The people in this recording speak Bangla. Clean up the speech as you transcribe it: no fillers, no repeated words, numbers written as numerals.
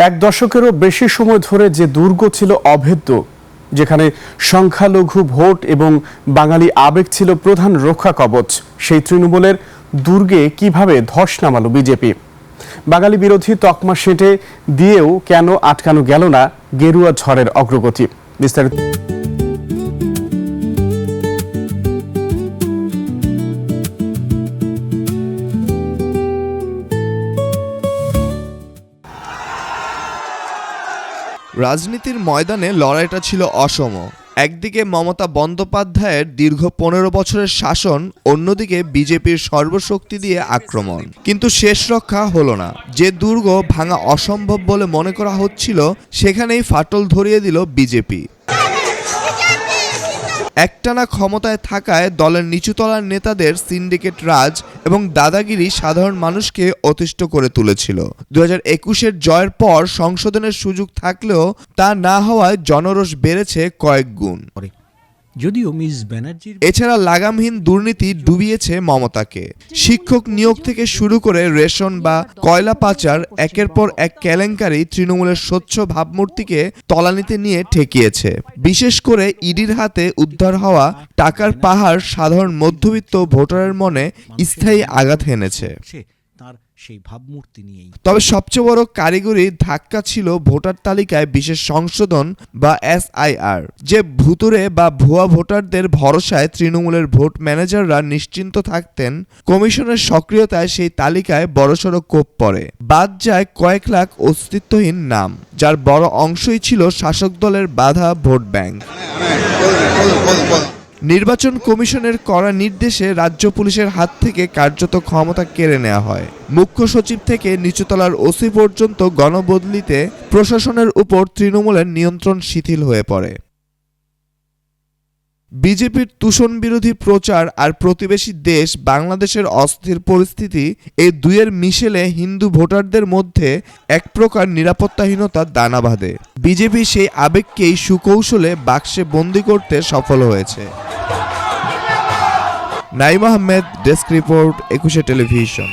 এক দশকেরও বেশি সময় ধরে যে দুর্গ ছিল অভেদ্য, যেখানে সংখ্যালঘু ভোট এবং বাঙালি আবেগ ছিল প্রধান রক্ষা কবচ, সেই তৃণমূলের দুর্গে কিভাবে ধস নামালো বিজেপি? বাঙালি বিরোধী তকমা সেঁটে দিয়েও কেন আটকানো গেল না গেরুয়া ঝড়ের অগ্রগতি? বিস্তারিত রাজনীতির ময়দানে লড়াইটা ছিল অসম। একদিকে মমতা বন্দ্যোপাধ্যায়ের দীর্ঘ ১৫ বছরের শাসন, অন্যদিকে বিজেপির সর্বশক্তি দিয়ে আক্রমণ। কিন্তু শেষ রক্ষা হলো না। যে দুর্গ ভাঙা অসম্ভব বলে মনে করা হচ্ছিল, সেখানেই ফাটল ধরিয়ে দিল বিজেপি। একটানা ক্ষমতায় থাকায় দলের নিচুতলার নেতাদের সিন্ডিকেট রাজ এবং দাদাগিরি সাধারণ মানুষকে অতিষ্ঠ করে তুলেছিল। ২০২১-এর জয়ের পর সংশোধনের সুযোগ থাকলেও তা না হওয়ায় জনরোষ বেড়েছে কয়েক গুণ। যদিও মিস ব্যানার্জির এছাড়া লাগামহীন দুর্নীতি ডুবিয়েছে মমতাকে। শিক্ষক নিয়োগ থেকে শুরু করে রেশন বা কয়লা পাচার, একের পর এক কেলেঙ্কারি তৃণমূলের স্বচ্ছ ভাবমূর্তিকে তলানিতে নিয়ে ঠেকিয়েছে। বিশেষ করে ইডির হাতে উদ্ধার হওয়া টাকার পাহাড় সাধারণ মধ্যবিত্ত ভোটারের মনে স্থায়ী আঘাত এনেছে। তার সেই ভাবমূর্তি নিয়েই তবে সবচেয়ে বড় কারিগরি ধাক্কা ছিল ভোটার তালিকায় বিশেষ সংশোধন বা SIR, যে ভুতুরে বা ভুয়া ভোটারদের ভরসায় তৃণমূলের ভোট ম্যানেজাররা নিশ্চিন্ত থাকতেন। কমিশনের সক্রিয়তায় সেই তালিকায় বড়সড় কোপ পড়ে। বাদ যায় কয়েক লাখ অস্তিত্বহীন নাম, যার বড় অংশই ছিল শাসক দলের বাধা ভোট ব্যাংক। নির্বাচন কমিশনের কড়া নির্দেশে রাজ্য পুলিশের হাত থেকে কার্যত ক্ষমতা কেড়ে নেওয়া হয়। মুখ্য সচিব থেকে নিচুতলার ওসি পর্যন্ত গণবদলিতে প্রশাসনের উপর তৃণমূলের নিয়ন্ত্রণ শিথিল হয়ে পড়ে। বিজেপির তুষণ বিরোধী প্রচার আর প্রতিবেশী দেশ বাংলাদেশের অস্থির পরিস্থিতি, এই দুইয়ের মিশেলে হিন্দু ভোটারদের মধ্যে এক প্রকার নিরাপত্তাহীনতা দানা বাঁধে। বিজেপি সেই আবেগকেই সুকৌশলে বাক্সে বন্দী করতে সফল হয়েছে। নাইম আহমেদ, ডেস্ক রিপোর্ট, ২১শে টেলিভিশন।